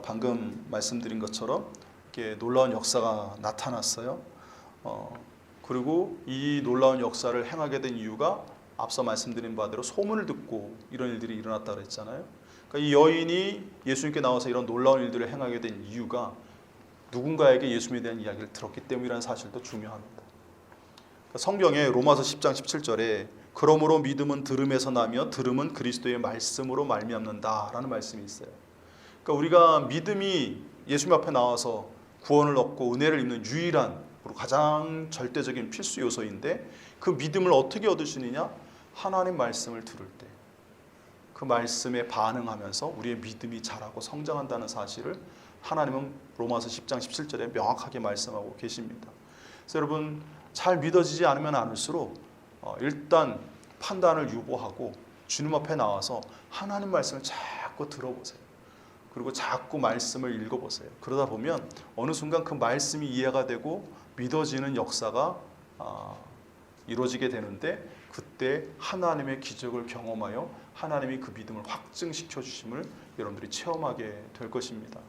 방금 말씀드린 것처럼 이렇게 놀라운 역사가 나타났어요. 그리고 이 놀라운 역사를 행하게 된 이유가 앞서 말씀드린 바대로 소문을 듣고 이런 일들이 일어났다고 했잖아요. 그러니까 이 여인이 예수님께 나와서 이런 놀라운 일들을 행하게 된 이유가 누군가에게 예수님에 대한 이야기를 들었기 때문이라는 사실도 중요합니다. 성경에 로마서 10장 17절에 그러므로 믿음은 들음에서 나며 들음은 그리스도의 말씀으로 말미암는다라는 말씀이 있어요. 그러니까 우리가 믿음이 예수님 앞에 나와서 구원을 얻고 은혜를 입는 유일한 그리고 가장 절대적인 필수 요소인데 그 믿음을 어떻게 얻을 수 있느냐? 하나님 말씀을 들을 때 그 말씀에 반응하면서 우리의 믿음이 자라고 성장한다는 사실을 하나님은 로마서 10장 17절에 명확하게 말씀하고 계십니다. 그래서 여러분 잘 믿어지지 않으면 않을수록 일단 판단을 유보하고 주님 앞에 나와서 하나님 말씀을 자꾸 들어보세요. 그리고 자꾸 말씀을 읽어보세요. 그러다 보면 어느 순간 그 말씀이 이해가 되고 믿어지는 역사가 이루어지게 되는데 그때 하나님의 기적을 경험하여 하나님이 그 믿음을 확증시켜 주심을 여러분들이 체험하게 될 것입니다.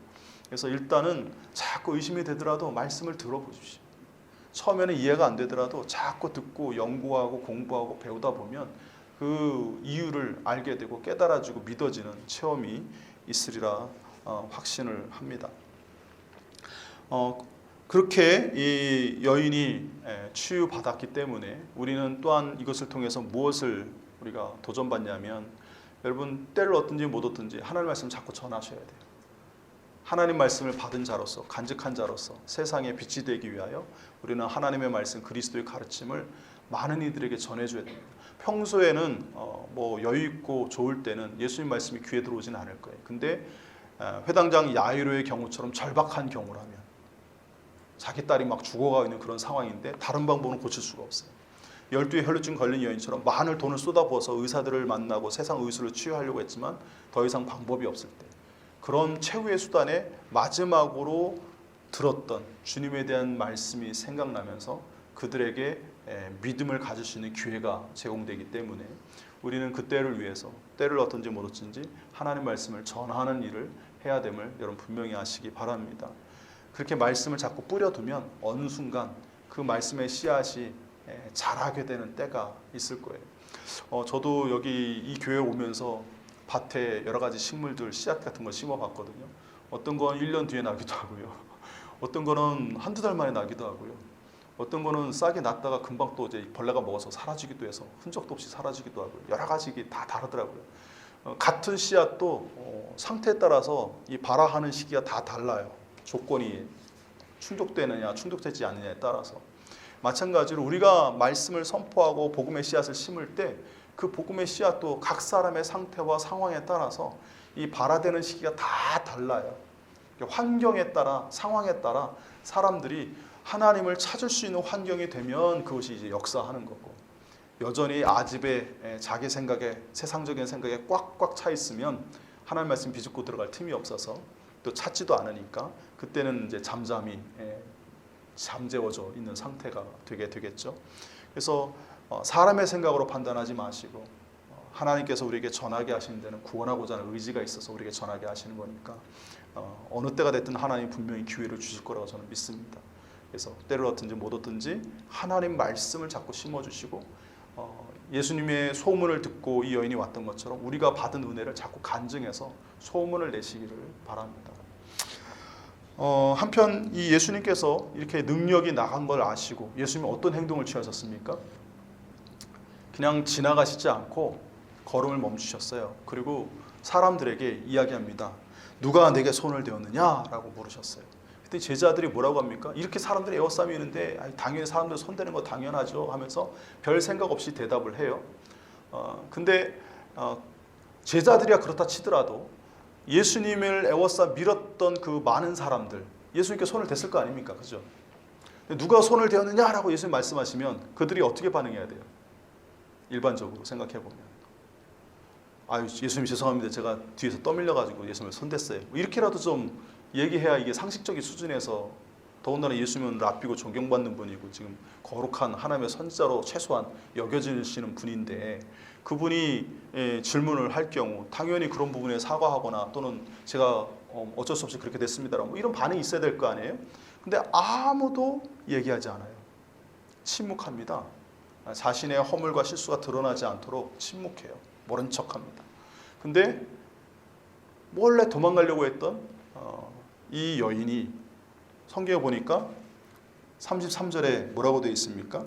그래서 일단은 자꾸 의심이 되더라도 말씀을 들어보십시오. 처음에는 이해가 안 되더라도 자꾸 듣고 연구하고 공부하고 배우다 보면 그 이유를 알게 되고 깨달아지고 믿어지는 체험이 있으리라 확신을 합니다. 그렇게 이 여인이 치유받았기 때문에 우리는 또한 이것을 통해서 무엇을 우리가 도전받냐면 여러분 때를 얻든지 못 얻든지 하나님 말씀 자꾸 전하셔야 돼요. 하나님 말씀을 받은 자로서 간직한 자로서 세상에 빛이 되기 위하여 우리는 하나님의 말씀 그리스도의 가르침을 많은 이들에게 전해줘야 됩니다. 평소에는 뭐 여유 있고 좋을 때는 예수님 말씀이 귀에 들어오지는 않을 거예요. 근데 회당장 야이로의 경우처럼 절박한 경우라면 자기 딸이 막 죽어가고 있는 그런 상황인데 다른 방법은 고칠 수가 없어요. 12의 혈루증 걸린 여인처럼 많은 돈을 쏟아부어서 의사들을 만나고 세상 의술을 치유하려고 했지만 더 이상 방법이 없을 때 그런 최후의 수단에 마지막으로 들었던 주님에 대한 말씀이 생각나면서 그들에게 믿음을 가질 수 있는 기회가 제공되기 때문에 우리는 그 때를 위해서 때를 어떤지 못 어떤지 하나님 말씀을 전하는 일을 해야 됨을 여러분 분명히 아시기 바랍니다. 그렇게 말씀을 자꾸 뿌려두면 어느 순간 그 말씀의 씨앗이 자라게 되는 때가 있을 거예요. 저도 여기 이 교회에 오면서 밭에 여러 가지 식물들 씨앗 같은 걸 심어봤거든요. 어떤 건 1년 뒤에 나기도 하고요. 어떤 거는 한두 달 만에 나기도 하고요. 어떤 거는 싹이 났다가 금방 또 이제 벌레가 먹어서 사라지기도 해서 흔적도 없이 사라지기도 하고요. 여러 가지 다 다르더라고요. 같은 씨앗도 상태에 따라서 이 발화하는 시기가 다 달라요. 조건이 충족되느냐 충족되지 않느냐에 따라서 마찬가지로 우리가 말씀을 선포하고 복음의 씨앗을 심을 때 그 복음의 씨앗도 각 사람의 상태와 상황에 따라서 이 발화되는 시기가 다 달라요. 환경에 따라 상황에 따라 사람들이 하나님을 찾을 수 있는 환경이 되면 그것이 이제 역사하는 거고 여전히 아집에 자기 생각에 세상적인 생각에 꽉꽉 차 있으면 하나님 말씀 비집고 들어갈 틈이 없어서 또 찾지도 않으니까 그때는 이제 잠잠히 잠재워져 있는 상태가 되게 되겠죠. 그래서 사람의 생각으로 판단하지 마시고 하나님께서 우리에게 전하게 하시는 데는 구원하고자 하는 의지가 있어서 우리에게 전하게 하시는 거니까 어느 때가 됐든 하나님 분명히 기회를 주실 거라고 저는 믿습니다. 그래서 때를 얻든지 못 얻든지 하나님 말씀을 자꾸 심어주시고 예수님의 소문을 듣고 이 여인이 왔던 것처럼 우리가 받은 은혜를 자꾸 간증해서 소문을 내시기를 바랍니다. 한편 이 예수님께서 이렇게 능력이 나간 걸 아시고 예수님이 어떤 행동을 취하셨습니까? 그냥 지나가시지 않고 걸음을 멈추셨어요. 그리고 사람들에게 이야기합니다. 누가 내게 손을 대었느냐라고 물으셨어요. 그때 제자들이 뭐라고 합니까? 이렇게 사람들이 에워싸고 있는데 당연히 사람들 손대는 거 당연하죠 하면서 별 생각 없이 대답을 해요. 근데 제자들이야 그렇다 치더라도 예수님을 에워싸 밀었던 그 많은 사람들 예수님께 손을 댔을 거 아닙니까? 그죠? 누가 손을 대었느냐라고 예수님 말씀하시면 그들이 어떻게 반응해야 돼요? 일반적으로 생각해 보면 아유 예수님 죄송합니다. 제가 뒤에서 떠밀려가지고 예수님을 손댔어요. 이렇게라도 좀 얘기해야 이게 상식적인 수준에서 더군다나 예수님은 랍비고 존경받는 분이고 지금 거룩한 하나님의 선지자로 최소한 여겨지시는 분인데 그분이 질문을 할 경우 당연히 그런 부분에 사과하거나 또는 제가 어쩔 수 없이 그렇게 됐습니다라고 뭐 이런 반응이 있어야 될 거 아니에요. 근데 아무도 얘기하지 않아요. 침묵합니다. 자신의 허물과 실수가 드러나지 않도록 침묵해요. 모른 척합니다. 근데 몰래 도망가려고 했던 이 여인이 성경에 보니까 33절에 뭐라고 되어 있습니까?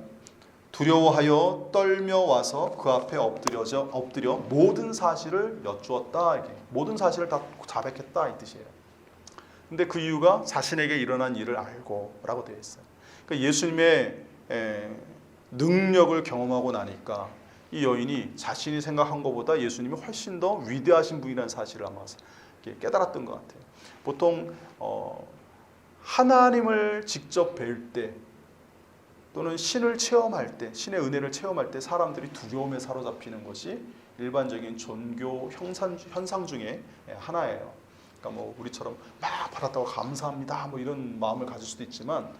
두려워하여 떨며 와서 그 앞에 엎드려 모든 사실을 여쭈었다. 이게 모든 사실을 다 자백했다 이 뜻이에요. 근데 그 이유가 자신에게 일어난 일을 알고라고 되어 있어요. 그러니까 예수님의 능력을 경험하고 나니까 이 여인이 자신이 생각한 것보다 예수님이 훨씬 더 위대하신 분이라는 사실을 아마 깨달았던 것 같아요. 보통 하나님을 직접 뵐 때 또는 신을 체험할 때, 신의 은혜를 체험할 때 사람들이 두려움에 사로잡히는 것이 일반적인 종교 현상 중에 하나예요. 그러니까 뭐 우리처럼 막 받았다고 감사합니다 뭐 이런 마음을 가질 수도 있지만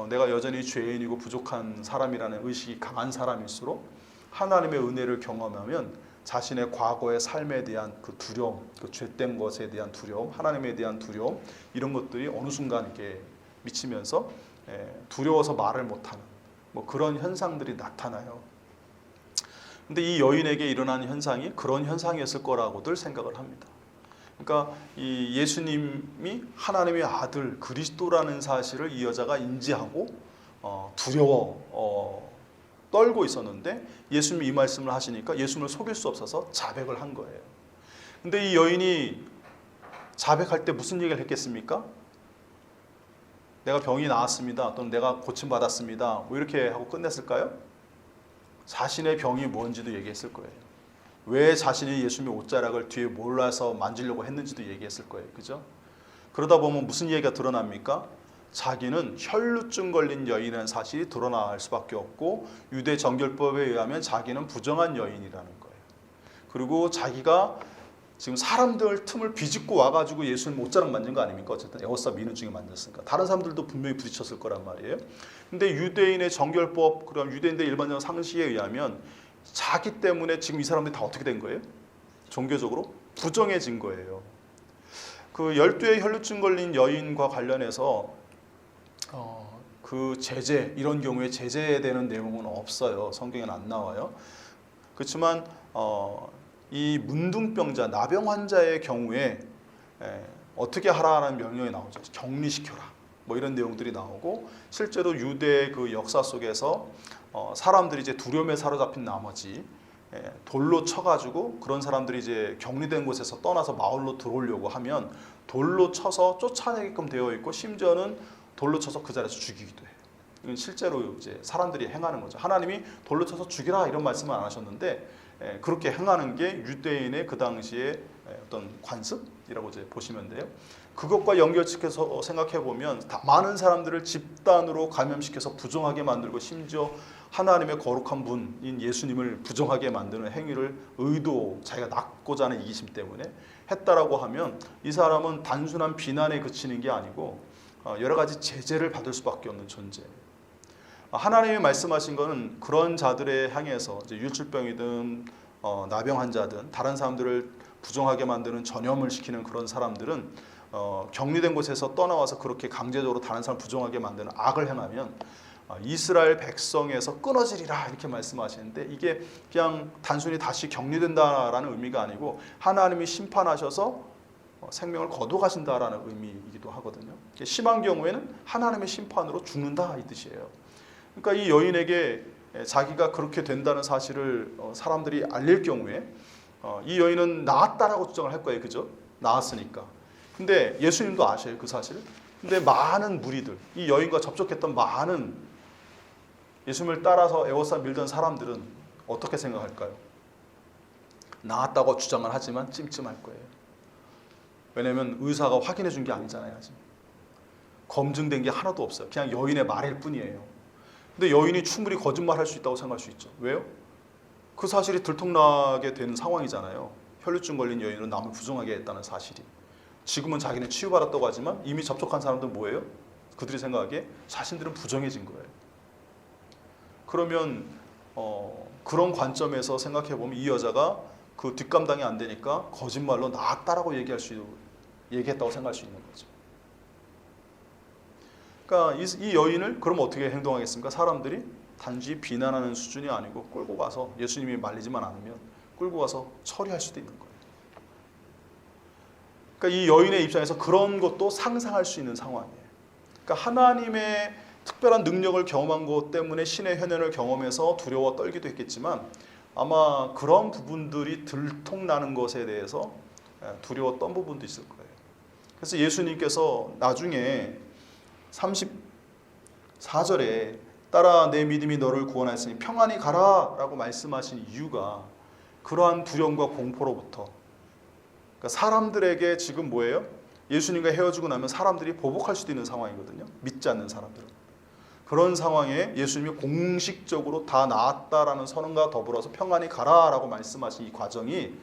내가 여전히 죄인이고 부족한 사람이라는 의식이 강한 사람일수록 하나님의 은혜를 경험하면 자신의 과거의 삶에 대한 그 두려움, 그 죄된 것에 대한 두려움, 하나님에 대한 두려움 이런 것들이 어느 순간 이렇게 미치면서 두려워서 말을 못하는 뭐 그런 현상들이 나타나요. 근데 이 여인에게 일어난 현상이 그런 현상이었을 거라고들 생각을 합니다. 그러니까 이 예수님이 하나님의 아들 그리스도라는 사실을 이 여자가 인지하고 두려워 떨고 있었는데 예수님이 이 말씀을 하시니까 예수님을 속일 수 없어서 자백을 한 거예요. 근데 이 여인이 자백할 때 무슨 얘기를 했겠습니까? 내가 병이 나았습니다. 또는 내가 고침받았습니다. 뭐 이렇게 하고 끝냈을까요? 자신의 병이 뭔지도 얘기했을 거예요. 왜 자신이 예수님의 옷자락을 뒤에 몰라서 만지려고 했는지도 얘기했을 거예요. 그죠? 그러다 보면 무슨 얘기가 드러납니까? 자기는 혈루증 걸린 여인이라는 사실이 드러날 수밖에 없고 유대 정결법에 의하면 자기는 부정한 여인이라는 거예요. 그리고 자기가 지금 사람들 틈을 비집고 와가지고 예수님 옷자락 만진 거 아닙니까? 어쨌든 에워싸 미는 중에 만졌으니까 다른 사람들도 분명히 부딪혔을 거란 말이에요. 근데 유대인의 정결법, 그럼 유대인의 일반적 상식에 의하면 자기 때문에 지금 이 사람들이 다 어떻게 된 거예요? 종교적으로 부정해진 거예요. 그 12의 혈루증 걸린 여인과 관련해서 그 제재, 이런 경우에 제재되는 내용은 없어요. 성경에는 안 나와요. 그렇지만 이 문둥병자, 나병 환자의 경우에 어떻게 하라는 명령이 나오죠. 격리시켜라. 뭐 이런 내용들이 나오고 실제로 유대의 그 역사 속에서 사람들이 이제 두려움에 사로잡힌 나머지 돌로 쳐가지고 그런 사람들이 이제 격리된 곳에서 떠나서 마을로 들어오려고 하면 돌로 쳐서 쫓아내게끔 되어 있고 심지어는 돌로 쳐서 그 자리에서 죽이기도 해요. 이건 실제로 이제 사람들이 행하는 거죠. 하나님이 돌로 쳐서 죽이라 이런 말씀은 안 하셨는데 그렇게 행하는 게 유대인의 그 당시에 어떤 관습이라고 이제 보시면 돼요. 그것과 연결시켜서 생각해 보면 많은 사람들을 집단으로 감염시켜서 부정하게 만들고 심지어 하나님의 거룩한 분인 예수님을 부정하게 만드는 행위를 자기가 낳고자 하는 이기심 때문에 했다라고 하면 이 사람은 단순한 비난에 그치는 게 아니고 여러 가지 제재를 받을 수밖에 없는 존재예요. 하나님이 말씀하신 것은 그런 자들에 향해서 이제 유출병이든 나병 환자든 다른 사람들을 부정하게 만드는 전염을 시키는 그런 사람들은 격리된 곳에서 떠나와서 그렇게 강제적으로 다른 사람을 부정하게 만드는 악을 행하면 이스라엘 백성에서 끊어지리라 이렇게 말씀하시는데 이게 그냥 단순히 다시 격리된다라는 의미가 아니고 하나님이 심판하셔서 생명을 거둬가신다라는 의미이기도 하거든요. 심한 경우에는 하나님의 심판으로 죽는다 이 뜻이에요. 그러니까 이 여인에게 자기가 그렇게 된다는 사실을 사람들이 알릴 경우에 이 여인은 나았다라고 주장을 할 거예요. 그죠? 나았으니까. 근데 예수님도 아셔요. 그 사실을. 근데 많은 무리들, 이 여인과 접촉했던 많은 예수님을 따라서 에워싸 밀던 사람들은 어떻게 생각할까요? 나았다고 주장을 하지만 찜찜할 거예요. 왜냐하면 의사가 확인해 준 게 아니잖아요. 아직. 검증된 게 하나도 없어요. 그냥 여인의 말일 뿐이에요. 근데 여인이 충분히 거짓말할 수 있다고 생각할 수 있죠. 왜요? 그 사실이 들통나게 되는 상황이잖아요. 혈루증 걸린 여인은 남을 부정하게 했다는 사실이. 지금은 자기는 치유받았다고 하지만 이미 접촉한 사람들은 뭐예요? 그들이 생각하기에 자신들은 부정해진 거예요. 그러면 그런 관점에서 생각해 보면 이 여자가 그 뒷감당이 안 되니까 거짓말로 나았다라고 얘기했다고 생각할 수 있는 거죠. 그러니까 이 여인을 그럼 어떻게 행동하겠습니까? 사람들이 단지 비난하는 수준이 아니고 끌고 가서, 예수님이 말리지만 않으면 끌고 가서 처리할 수도 있는 거예요. 그러니까 이 여인의 입장에서 그런 것도 상상할 수 있는 상황이에요. 그러니까 하나님의 특별한 능력을 경험한 것 때문에 신의 현현을 경험해서 두려워 떨기도 했겠지만 아마 그런 부분들이 들통나는 것에 대해서 두려웠던 부분도 있을 거예요. 그래서 예수님께서 나중에 34절에 따라 내 믿음이 너를 구원하였으니 평안히 가라 라고 말씀하신 이유가 그러한 두려움과 공포로부터, 그러니까 사람들에게 지금 뭐예요? 예수님과 헤어지고 나면 사람들이 보복할 수도 있는 상황이거든요. 믿지 않는 사람들은. 그런 상황에 예수님이 공식적으로 다 나았다라는 선언과 더불어서 평안히 가라라고 말씀하신 이 과정이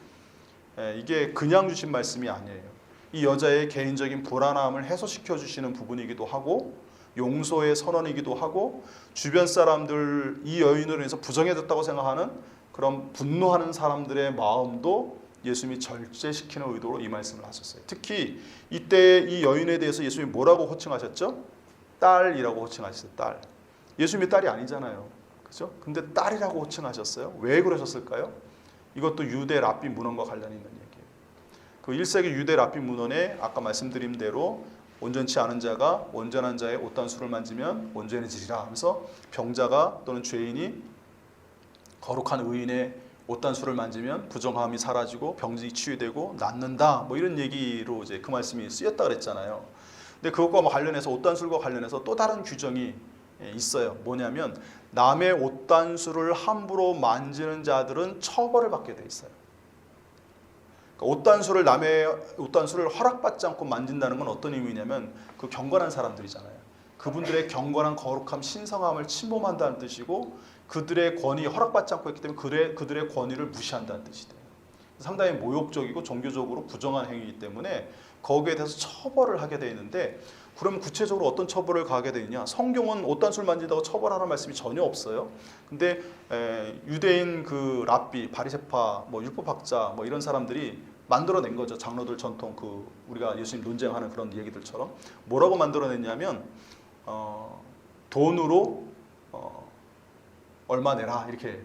이게 그냥 주신 말씀이 아니에요. 이 여자의 개인적인 불안함을 해소시켜 주시는 부분이기도 하고 용서의 선언이기도 하고 주변 사람들, 이 여인으로 인해서 부정해졌다고 생각하는 그런 분노하는 사람들의 마음도 예수님이 절제시키는 의도로 이 말씀을 하셨어요. 특히 이때 이 여인에 대해서 예수님이 뭐라고 호칭하셨죠? 딸이라고 호칭하셨어요. 딸. 예수님이 딸이 아니잖아요. 그렇죠? 근데 딸이라고 호칭하셨어요. 왜 그러셨을까요? 이것도 유대 랍비 문헌과 관련이 있는 얘기예요. 그 1세기 유대 랍비 문헌에 아까 말씀드린 대로 온전치 않은 자가 온전한 자의 옷단수를 만지면 온전해지리라 하면서 병자가 또는 죄인이 거룩한 의인의 옷단수를 만지면 부정함이 사라지고 병이 치유되고 낫는다, 뭐 이런 얘기로 이제 그 말씀이 쓰였다 그랬잖아요. 근데 그것과 관련해서 옷단술과 관련해서 또 다른 규정이 있어요. 뭐냐면 남의 옷단수를 함부로 만지는 자들은 처벌을 받게 돼 있어요. 그러니까 남의 옷단수를 허락받지 않고 만진다는 건 어떤 의미냐면 그 경건한 사람들이잖아요. 그분들의 경건한 거룩함, 신성함을 침범한다는 뜻이고 그들의 권위 허락받지 않고 했기 때문에 그들의 권위를 무시한다는 뜻이 돼요. 상당히 모욕적이고 종교적으로 부정한 행위이기 때문에 거기에 대해서 처벌을 하게 되어 있는데, 그러면 구체적으로 어떤 처벌을 가하게 되느냐? 성경은 옷단술 만진다고 처벌하는 말씀이 전혀 없어요. 근데 유대인 그 랍비, 바리새파, 뭐 율법학자, 뭐 이런 사람들이 만들어낸 거죠. 장로들 전통 그 우리가 예수님 논쟁하는 그런 얘기들처럼 뭐라고 만들어냈냐면 돈으로 얼마 내라 이렇게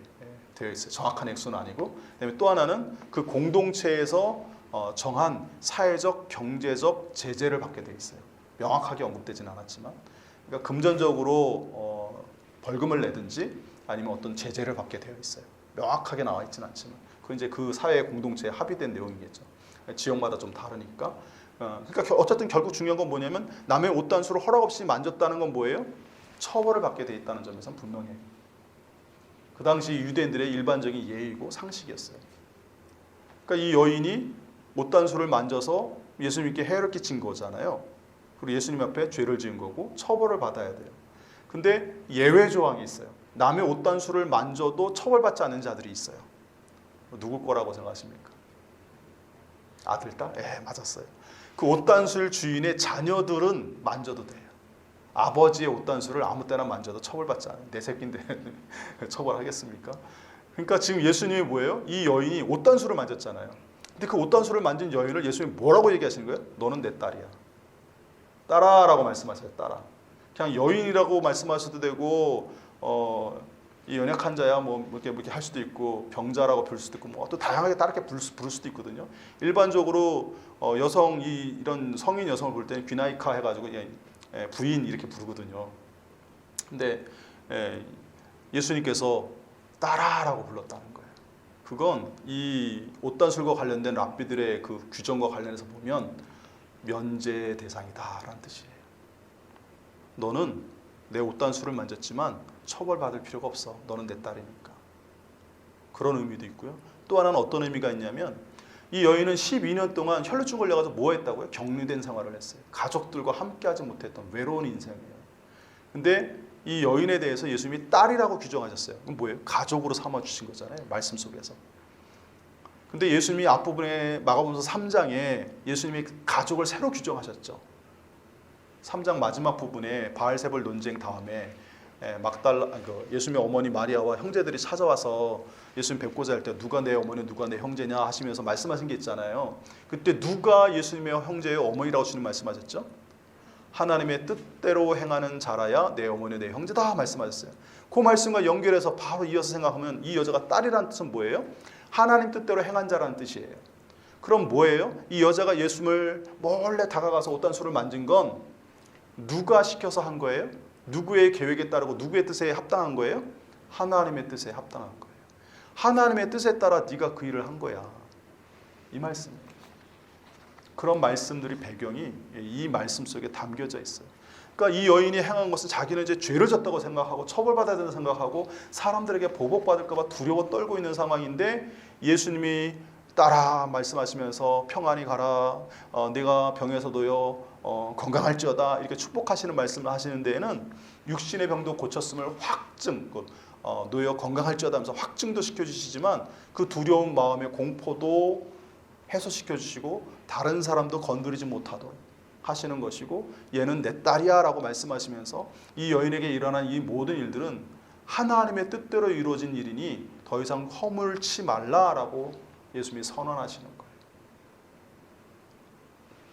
되어 있어요. 정확한 액수는 아니고. 그다음에 또 하나는 그 공동체에서 정한 사회적, 경제적 제재를 받게 되어 있어요. 명확하게 언급되지는 않았지만, 그러니까 금전적으로 벌금을 내든지 아니면 어떤 제재를 받게 되어 있어요. 명확하게 나와 있지는 않지만, 그건 이제 그 사회 공동체에 합의된 내용이겠죠. 지역마다 좀 다르니까. 그러니까 어쨌든 결국 중요한 건 뭐냐면 남의 옷단수를 허락 없이 만졌다는 건 뭐예요? 처벌을 받게 돼 있다는 점에서는 분명해요. 그 당시 유대인들의 일반적인 예의고 상식이었어요. 그러니까 이 여인이 옷단수를 만져서 예수님께 해를 끼친 거잖아요. 그리고 예수님 앞에 죄를 지은 거고 처벌을 받아야 돼요. 근데 예외 조항이 있어요. 남의 옷단수를 만져도 처벌받지 않는 자들이 있어요. 누구 거라고 생각하십니까? 아들, 딸? 맞았어요. 그 옷단술 주인의 자녀들은 만져도 돼요. 아버지의 옷단수를 아무 때나 만져도 처벌받지 않아요. 내 새끼인데 처벌하겠습니까? 그러니까 지금 예수님이 뭐예요? 이 여인이 옷단수를 만졌잖아요. 근데 그 옷단수를 만진 여인을 예수님이 뭐라고 얘기하시는 거예요? 너는 내 딸이야. 딸아라고 말씀하세요. 딸아. 그냥 여인이라고 말씀하셔도 되고 이 연약한 자야 뭐 이렇게 할 수도 있고 병자라고 부를 수도 있고 뭐 또 다양하게 다르게 부를 수도 있거든요. 일반적으로 여성 이런 성인 여성을 볼 때는 귀나이카 해가지고 부인 이렇게 부르거든요. 근데 예수님께서 딸아라고 불렀다는 거예요. 그건 이 옷단술과 관련된 랍비들의 그 규정과 관련해서 보면 면제 대상이다라는 뜻이에요. 너는 내 옷단술을 만졌지만 처벌받을 필요가 없어. 너는 내 딸이니까. 그런 의미도 있고요. 또 하나는 어떤 의미가 있냐면 이 여인은 12년 동안 혈루증 걸려가지고 뭐 했다고요? 격리된 생활을 했어요. 가족들과 함께하지 못했던 외로운 인생이에요. 근데 이 여인에 대해서 예수님이 딸이라고 규정하셨어요. 그럼 뭐예요? 가족으로 삼아주신 거잖아요. 말씀 속에서. 근데 예수님이 앞부분에 마가복음 3장에 예수님이 가족을 새로 규정하셨죠. 3장 마지막 부분에 바알세불 논쟁 다음에 예수님의 어머니 마리아와 형제들이 찾아와서 예수님 뵙고자 할 때 누가 내 어머니 누가 내 형제냐 하시면서 말씀하신 게 있잖아요. 그때 누가 예수님의 형제의 어머니라고 주님 말씀하셨죠? 하나님의 뜻대로 행하는 자라야 내 어머니 내 형제다 말씀하셨어요. 그 말씀과 연결해서 바로 이어서 생각하면 이 여자가 딸이라는 뜻은 뭐예요? 하나님 뜻대로 행한 자라는 뜻이에요. 그럼 뭐예요? 이 여자가 예수님을 몰래 다가가서 옷단술을 만진 건 누가 시켜서 한 거예요? 누구의 계획에 따르고 누구의 뜻에 합당한 거예요? 하나님의 뜻에 합당한 거예요. 하나님의 뜻에 따라 네가 그 일을 한 거야. 이 말씀이에요. 그런 말씀들이 배경이 이 말씀 속에 담겨져 있어요. 그러니까 이 여인이 행한 것은 자기는 이제 죄를 졌다고 생각하고 처벌받아야 된다고 생각하고 사람들에게 보복받을까 봐 두려워 떨고 있는 상황인데 예수님이 따라 말씀하시면서 평안히 가라, 네가 병에서 놓여 건강할지어다 이렇게 축복하시는 말씀을 하시는 데에는 육신의 병도 고쳤음을 확증, 놓여 건강할지어다 하면서 확증도 시켜주시지만 그 두려운 마음의 공포도 해소시켜 주시고 다른 사람도 건드리지 못하도록 하시는 것이고 얘는 내 딸이야 라고 말씀하시면서 이 여인에게 일어난 이 모든 일들은 하나님의 뜻대로 이루어진 일이니 더 이상 허물치 말라라고 예수님이 선언하시는 거예요.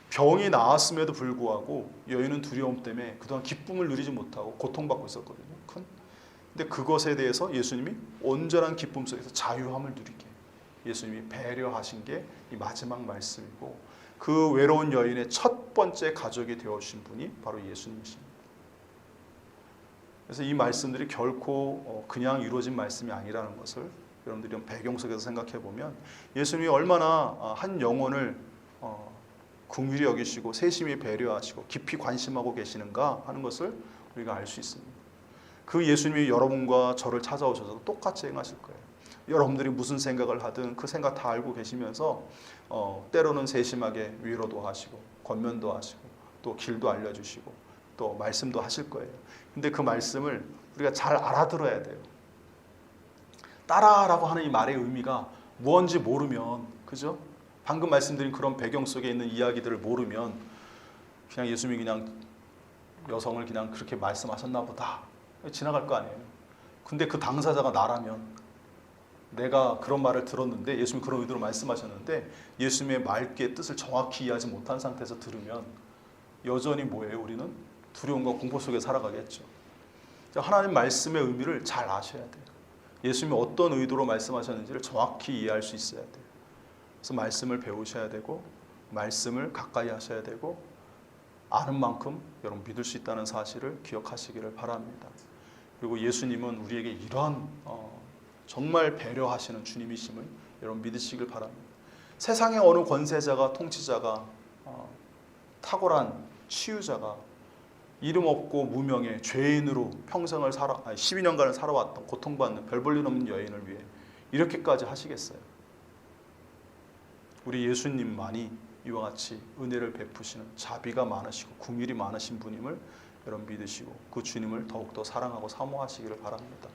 병이 나았음에도 불구하고 여인은 두려움 때문에 그동안 기쁨을 누리지 못하고 고통받고 있었거든요. 근데 그것에 대해서 예수님이 온전한 기쁨 속에서 자유함을 누리게 예수님이 배려하신 게 이 마지막 말씀이고 그 외로운 여인의 첫 번째 가족이 되어주신 분이 바로 예수님이십니다. 그래서 이 말씀들이 결코 그냥 이루어진 말씀이 아니라는 것을 여러분들이 배경 속에서 생각해 보면 예수님이 얼마나 한 영혼을 긍휼히 여기시고 세심히 배려하시고 깊이 관심하고 계시는가 하는 것을 우리가 알 수 있습니다. 그 예수님이 여러분과 저를 찾아오셔서 똑같이 행하실 거예요. 여러분들이 무슨 생각을 하든 그 생각 다 알고 계시면서 때로는 세심하게 위로도 하시고 권면도 하시고 또 길도 알려주시고 또 말씀도 하실 거예요. 근데 그 말씀을 우리가 잘 알아들어야 돼요. 따라라고 하는 이 말의 의미가 무언지 모르면, 그죠? 방금 말씀드린 그런 배경 속에 있는 이야기들을 모르면 그냥 예수님이 그냥 여성을 그냥 그렇게 말씀하셨나 보다 지나갈 거 아니에요. 근데 그 당사자가 나라면 내가 그런 말을 들었는데 예수님이 그런 의도로 말씀하셨는데 예수님의 말귀의 뜻을 정확히 이해하지 못한 상태에서 들으면 여전히 뭐예요? 우리는 두려움과 공포 속에 살아가겠죠. 하나님 말씀의 의미를 잘 아셔야 돼요. 예수님이 어떤 의도로 말씀하셨는지를 정확히 이해할 수 있어야 돼요. 그래서 말씀을 배우셔야 되고 말씀을 가까이 하셔야 되고 아는 만큼 여러분 믿을 수 있다는 사실을 기억하시기를 바랍니다. 그리고 예수님은 우리에게 이러한 정말 배려하시는 주님이심을 여러분 믿으시길 바랍니다. 세상의 어느 권세자가 통치자가 탁월한 치유자가 이름 없고 무명의 죄인으로 평생을 12년간을 살아왔던 고통받는 별 볼 일 없는 여인을 위해 이렇게까지 하시겠어요? 우리 예수님만이 이와 같이 은혜를 베푸시는 자비가 많으시고 긍휼이 많으신 분임을 여러분 믿으시고 그 주님을 더욱더 사랑하고 사모하시기를 바랍니다.